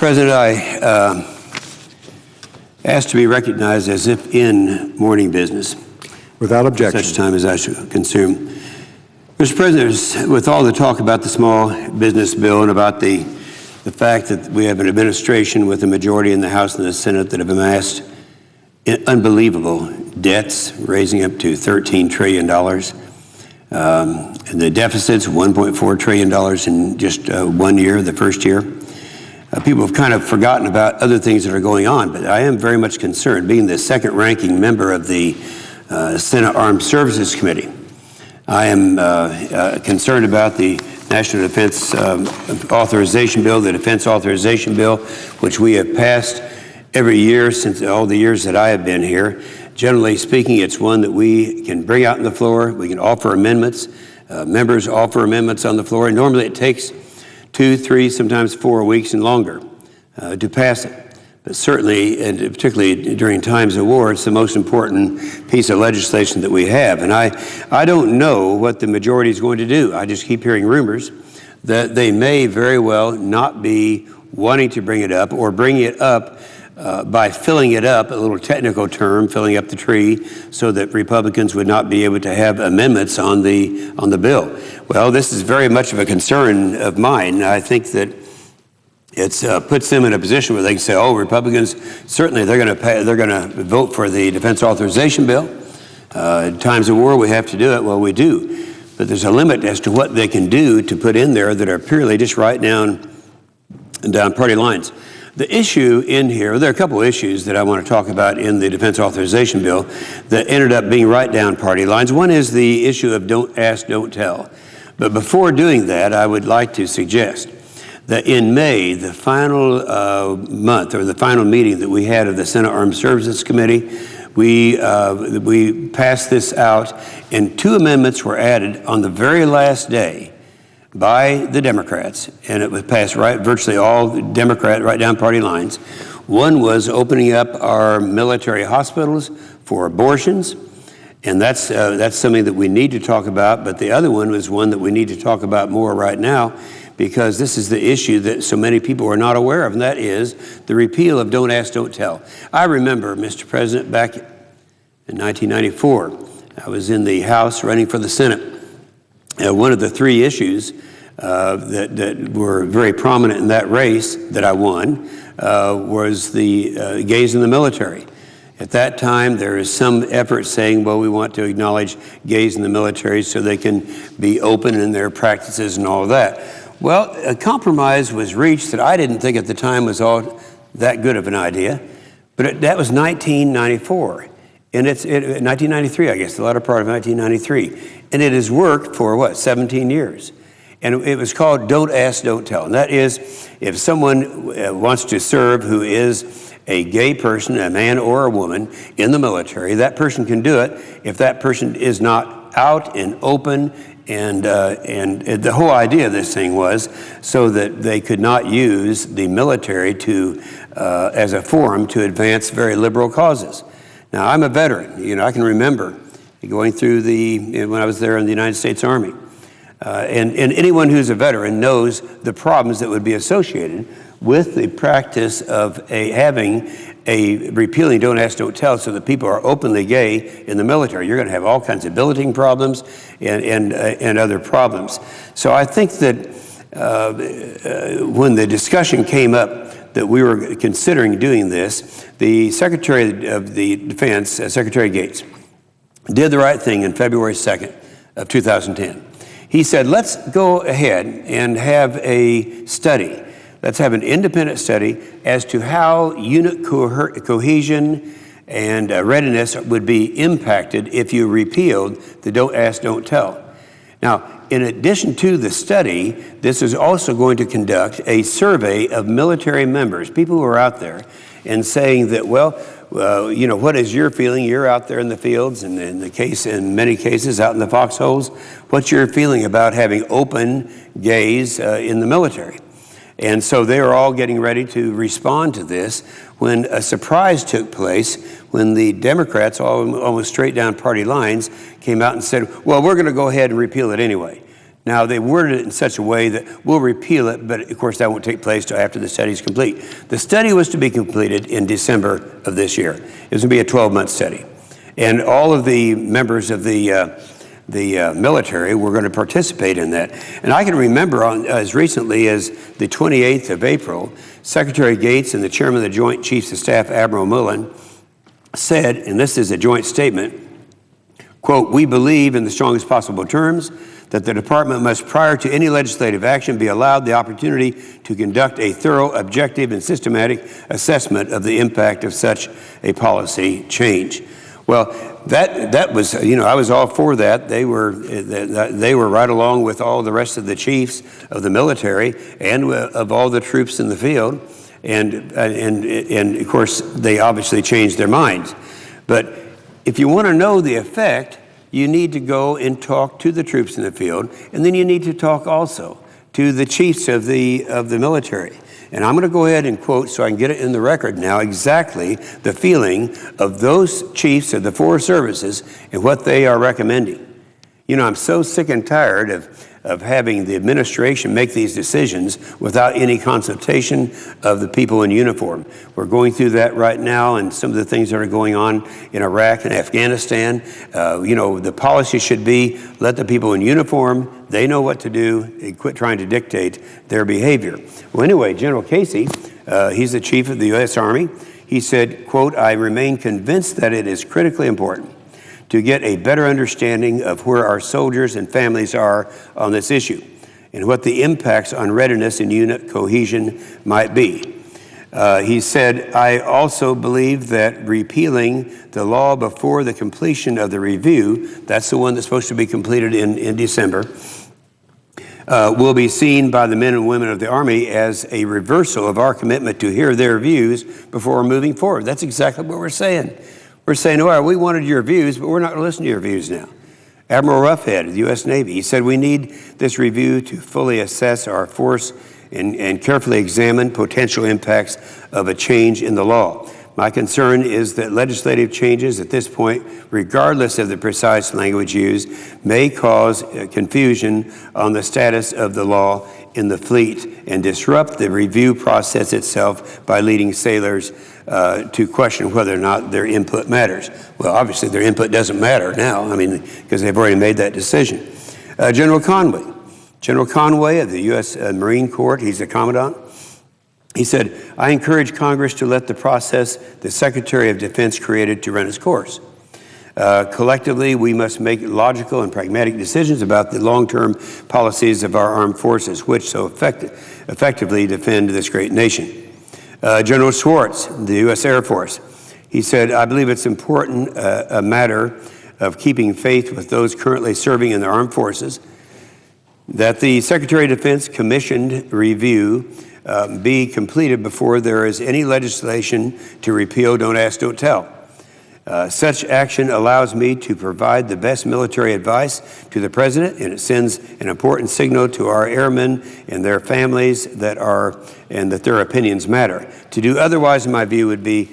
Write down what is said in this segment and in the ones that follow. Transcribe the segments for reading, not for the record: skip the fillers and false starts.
President, I asked to be recognized as if in morning business. Without objection. Such time as I should consume. Mr. President, with all the talk about the small business bill and about the fact that we have an administration with a majority in the House and the Senate that have amassed unbelievable debts, raising up to $13 trillion. And the deficit's $1.4 trillion in just 1 year, the first year. People have kind of forgotten about other things that are going on, but I am very much concerned, being the second ranking member of the Senate Armed Services Committee. I am concerned about the National Defense Authorization Bill, the Defense Authorization Bill, which we have passed every year since all the years that I have been here. Generally speaking, it's one that we can bring out on the floor. We can offer amendments. Members offer amendments on the floor. Normally it takes 2, 3, sometimes 4 weeks and longer to pass it. But certainly, and particularly during times of war, it's the most important piece of legislation that we have. And I don't know what the majority is going to do. I just keep hearing rumors that they may very well not be wanting to bring it up, or bring it up by filling it up, a little technical term, filling up the tree, so that Republicans would not be able to have amendments on the bill. Well, this is very much of a concern of mine. I think that it puts them in a position where they can say, "Oh, Republicans certainly they're going to vote for the Defense Authorization Bill. In times of war, we have to do it." Well, we do, but there's a limit as to what they can do to put in there that are purely just right down party lines. The issue in here, there are a couple of issues that I want to talk about in the Defense Authorization Bill that ended up being right down party lines. One is the issue of don't ask, don't tell. But before doing that, I would like to suggest that in May, the final month, or the final meeting that we had of the Senate Armed Services Committee, we passed this out, and 2 amendments were added on the very last day by the Democrats, and it was passed virtually all Democrat, right down party lines. One was opening up our military hospitals for abortions, and that's something that we need to talk about. But the other one was one that we need to talk about more right now, because this is the issue that so many people are not aware of, and that is the repeal of Don't Ask, Don't Tell. I remember, Mr. President, back in 1994, I was in the House running for the Senate. One of the 3 issues that were very prominent in that race that I won was the gays in the military. At that time, there is some effort saying, well, we want to acknowledge gays in the military so they can be open in their practices and all of that. Well, a compromise was reached that I didn't think at the time was all that good of an idea, but that was 1994. And 1993, I guess, the latter part of 1993. And it has worked for, what, 17 years. And it was called Don't Ask, Don't Tell. And that is, if someone wants to serve who is a gay person, a man or a woman, in the military, that person can do it if that person is not out and open. And the whole idea of this thing was so that they could not use the military as a forum to advance very liberal causes. Now, I'm a veteran. You know, I can remember going through when I was there in the United States Army. And anyone who's a veteran knows the problems that would be associated with the practice of having a repealing Don't Ask, Don't Tell, so that people are openly gay in the military. You're going to have all kinds of billeting problems and other problems. So I think that when the discussion came up that we were considering doing this, the Secretary of the Defense, Secretary Gates, did the right thing in February 2nd of 2010. He said, let's go ahead and have a study. Let's have an independent study as to how unit cohesion and readiness would be impacted if you repealed the Don't Ask, Don't Tell. Now, in addition to the study, this is also going to conduct a survey of military members, people who are out there, and saying that, well, you know, what is your feeling? You're out there in the fields, and in many cases out in the foxholes. What's your feeling about having open gays in the military? And so they are all getting ready to respond to this when a surprise took place when the Democrats, almost straight down party lines, came out and said, well, we're going to go ahead and repeal it anyway. Now, they worded it in such a way that we'll repeal it, but of course that won't take place till after the study is complete. The study was to be completed in December of this year. It was going to be a 12-month study. And all of the members of the military were going to participate in that. And I can remember as recently as the 28th of April, Secretary Gates and the chairman of the Joint Chiefs of Staff, Admiral Mullen, said, and this is a joint statement, quote, "We believe in the strongest possible terms that the department must, prior to any legislative action, be allowed the opportunity to conduct a thorough, objective, and systematic assessment of the impact of such a policy change." Well, that was, I was all for that. They were right along with all the rest of the chiefs of the military and of all the troops in the field. And of course, they obviously changed their minds. But if you want to know the effect, you need to go and talk to the troops in the field, and then you need to talk also to the chiefs of the military. And I'm going to go ahead and quote, so I can get it in the record now, exactly the feeling of those chiefs of the four services and what they are recommending. I'm so sick and tired of having the administration make these decisions without any consultation of the people in uniform. We're going through that right now, and some of the things that are going on in Iraq and Afghanistan. The policy should be let the people in uniform, they know what to do, and quit trying to dictate their behavior. Well, anyway, General Casey, he's the chief of the U.S. Army. He said, quote, "I remain convinced that it is critically important to get a better understanding of where our soldiers and families are on this issue and what the impacts on readiness and unit cohesion might be." He said, "I also believe that repealing the law before the completion of the review," that's the one that's supposed to be completed in December, "will be seen by the men and women of the Army as a reversal of our commitment to hear their views before moving forward." That's exactly what we're saying. We're saying, all right, we wanted your views, but we're not going to listen to your views now. Admiral Roughhead of the U.S. Navy, he said, "We need this review to fully assess our force and carefully examine potential impacts of a change in the law. My concern is that legislative changes at this point, regardless of the precise language used, may cause confusion on the status of the law in the fleet and disrupt the review process itself by leading sailors to question whether or not their input matters." Well, obviously their input doesn't matter now, because they've already made that decision. General Conway of the U.S. Marine Corps, he's the commandant. He said, "I encourage Congress to let the process the Secretary of Defense created to run its course. Collectively, we must make logical and pragmatic decisions about the long-term policies of our armed forces, which so effectively defend this great nation." General Schwartz, the U.S. Air Force, he said, "I believe it's important, a matter of keeping faith with those currently serving in the armed forces, that the Secretary of Defense commissioned review be completed before there is any legislation to repeal Don't Ask, Don't Tell. Such action allows me to provide the best military advice to the President, and it sends an important signal to our airmen and their families that their opinions matter. To do otherwise, in my view, would be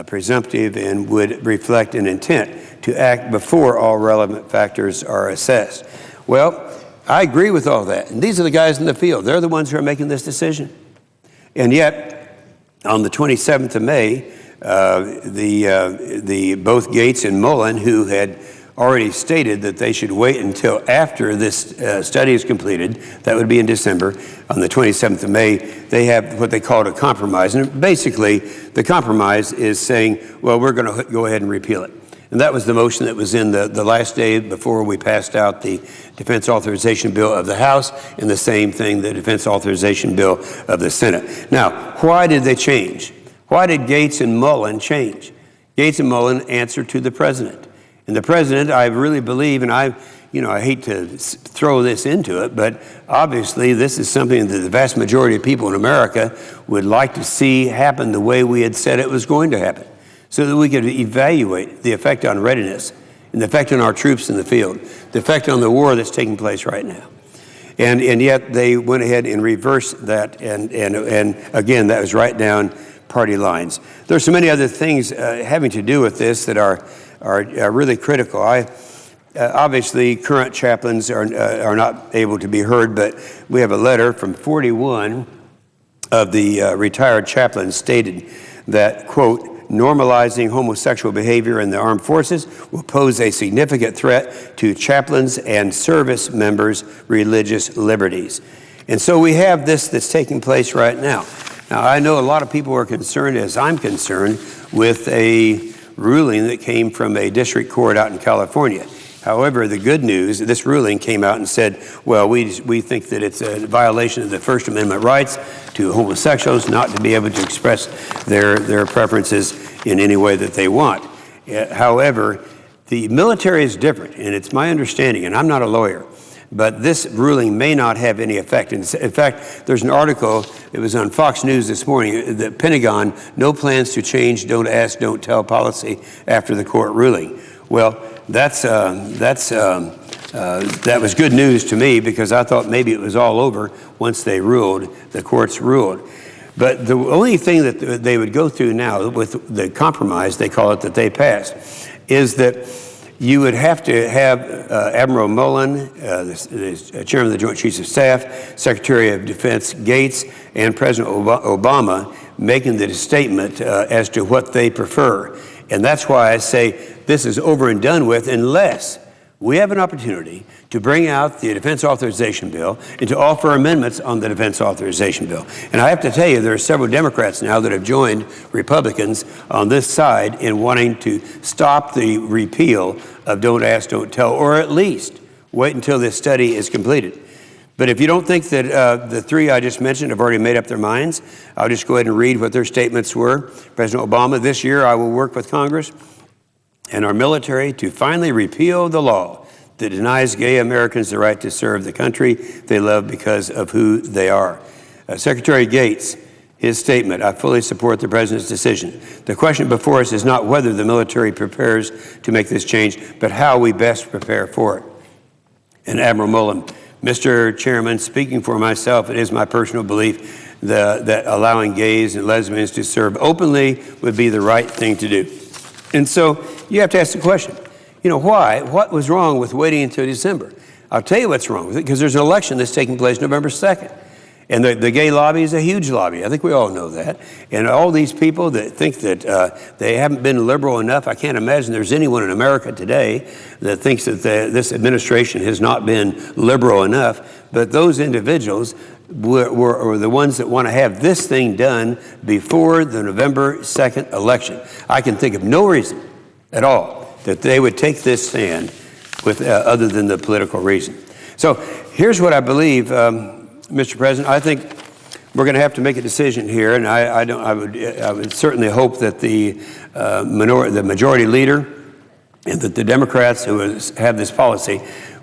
presumptive and would reflect an intent to act before all relevant factors are assessed." Well, I agree with all that. And these are the guys in the field. They're the ones who are making this decision. And yet, on the 27th of May, both Gates and Mullen, who had already stated that they should wait until after this study is completed, that would be in December, on the 27th of May, they have what they called a compromise. And basically, the compromise is saying, well, we're going to go ahead and repeal it. And that was the motion that was in the last day before we passed out the Defense Authorization Bill of the House, and the same thing, the Defense Authorization Bill of the Senate. Now, why did they change? Why did Gates and Mullen change? Gates and Mullen answered to the President. And the President, I really believe, and I hate to throw this into it, but obviously this is something that the vast majority of people in America would like to see happen the way we had said it was going to happen, so that we could evaluate the effect on readiness and the effect on our troops in the field, the effect on the war that's taking place right now. And yet they went ahead and reversed that, and again, that was right down party lines. There's so many other things having to do with this that are really critical. Obviously, current chaplains are not able to be heard, but we have a letter from 41 of the retired chaplains stated that, quote, normalizing homosexual behavior in the armed forces will pose a significant threat to chaplains and service members' religious liberties. And so we have this that's taking place right now. Now, I know a lot of people are concerned, as I'm concerned, with a ruling that came from a district court out in California. However, the good news, this ruling came out and said, well, we think that it's a violation of the First Amendment rights to homosexuals not to be able to express their preferences in any way that they want. However, the military is different, and it's my understanding, and I'm not a lawyer, but this ruling may not have any effect. In fact, there's an article, it was on Fox News this morning, the Pentagon, no plans to change don't ask, don't tell policy after the court ruling. Well, that was good news to me because I thought maybe it was all over once they ruled, the courts ruled. But the only thing that they would go through now with the compromise, they call it, that they passed, is that you would have to have Admiral Mullen, the Chairman of the Joint Chiefs of Staff, Secretary of Defense Gates, and President Obama making the statement as to what they prefer. And that's why I say this is over and done with unless we have an opportunity to bring out the Defense Authorization Bill and to offer amendments on the Defense Authorization Bill. And I have to tell you, there are several Democrats now that have joined Republicans on this side in wanting to stop the repeal of Don't Ask, Don't Tell, or at least wait until this study is completed. But if you don't think that the three I just mentioned have already made up their minds, I'll just go ahead and read what their statements were. President Obama, this year I will work with Congress and our military to finally repeal the law that denies gay Americans the right to serve the country they love because of who they are. Secretary Gates, his statement, I fully support the president's decision. The question before us is not whether the military prepares to make this change, but how we best prepare for it. And Admiral Mullen, Mr. Chairman, speaking for myself, it is my personal belief that allowing gays and lesbians to serve openly would be the right thing to do. And so you have to ask the question, you know, why? What was wrong with waiting until December? I'll tell you what's wrong with it, because there's an election that's taking place November 2nd. And the gay lobby is a huge lobby. I think we all know that. And all these people that think that they haven't been liberal enough, I can't imagine there's anyone in America today that thinks that this administration has not been liberal enough. But those individuals were the ones that want to have this thing done before the November 2nd election. I can think of no reason at all that they would take this stand with other than the political reason. So here's what I believe, Mr. President. I think we're going to have to make a decision here, and I would certainly hope that the majority leader and that the Democrats who have this policy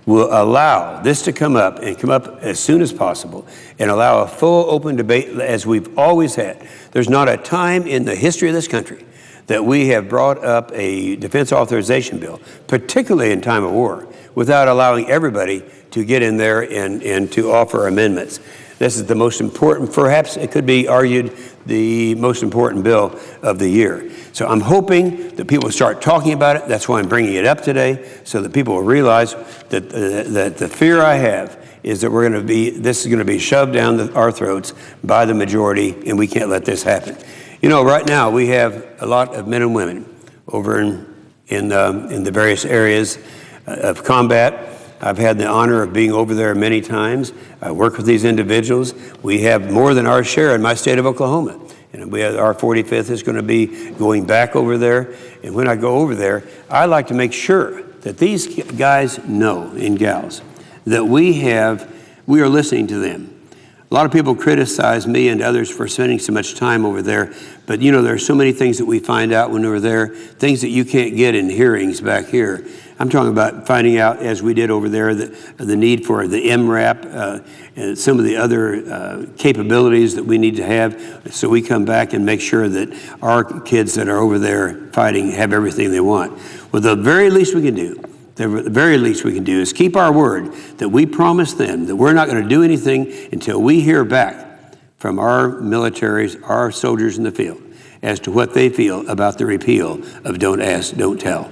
will allow this to come up as soon as possible and allow a full open debate as we've always had. There's not a time in the history of this country that we have brought up a defense authorization bill, particularly in time of war, without allowing everybody to get in there and to offer amendments. This is the most important, perhaps it could be argued, the most important bill of the year. So I'm hoping that people start talking about it. That's why I'm bringing it up today, so that people will realize that the fear I have is that this is going to be shoved down our throats by the majority, and we can't let this happen. You know, right now we have a lot of men and women over in the various areas of combat. I've had the honor of being over there many times. I work with these individuals. We have more than our share in my state of Oklahoma. And our 45th is going to be going back over there. And when I go over there, I like to make sure that these guys know, and gals, that we are listening to them. A lot of people criticize me and others for spending so much time over there. But, you know, there are so many things that we find out when we're there, things that you can't get in hearings back here. I'm talking about finding out, as we did over there, the need for the MRAP and some of the other capabilities that we need to have, so we come back and make sure that our kids that are over there fighting have everything they want. Well, the very least we can do, is keep our word that we promised them that we're not going to do anything until we hear back from our militaries, our soldiers in the field, as to what they feel about the repeal of Don't Ask, Don't Tell.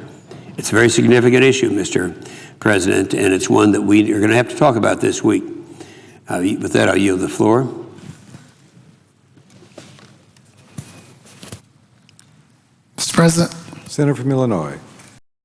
It's a very significant issue, Mr. President, and it's one that we are going to have to talk about this week. With that, I'll yield the floor. Mr. President. Senator from Illinois.